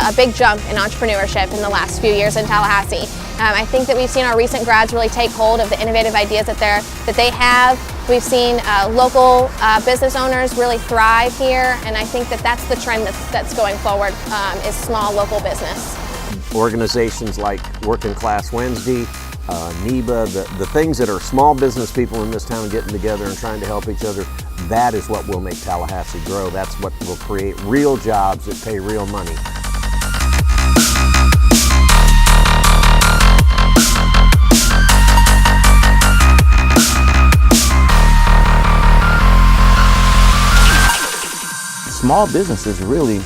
a big jump in entrepreneurship in the last few years in Tallahassee. I think that we've seen our recent grads really take hold of the innovative ideas that they have. We've seen local business owners really thrive here, and I think that that's the trend that's going forward, is small local business. Organizations like Working Class Wednesday, NEBA, the things that are small business people in this town getting together and trying to help each other, that is what will make Tallahassee grow. That's what will create real jobs that pay real money. Small businesses really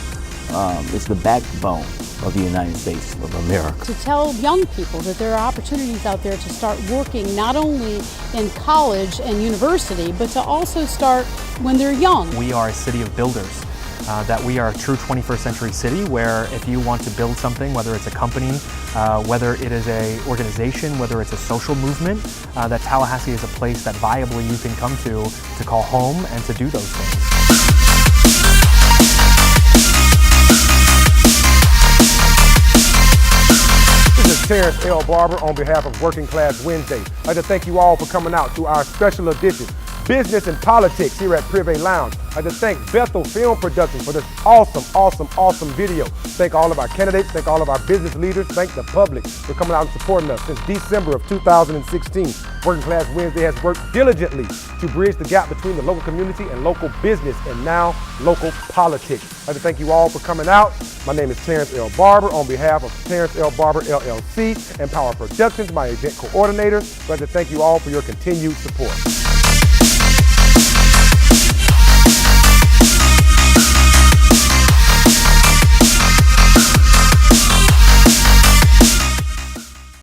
is the backbone of the United States of America. To tell young people that there are opportunities out there to start working not only in college and university, but to also start when they're young. We are a city of builders, that we are a true 21st century city where if you want to build something, whether it's a company, whether it is an organization, whether it's a social movement, that Tallahassee is a place that viably you can come to call home and to do those things. This is Terrence L. Barber on behalf of Working Class Wednesday. I'd like to thank you all for coming out to our special edition, Business and Politics, here at Privé Lounge. I'd like to thank Bethel Film Productions for this awesome video. Thank all of our candidates, thank all of our business leaders, thank the public for coming out and supporting us. Since December of 2016, Working Class Wednesday has worked diligently to bridge the gap between the local community and local business, and now local politics. I'd like to thank you all for coming out. My name is Terrence L. Barber on behalf of Terrence L. Barber LLC and Power Productions, my event coordinator. I'd like to thank you all for your continued support.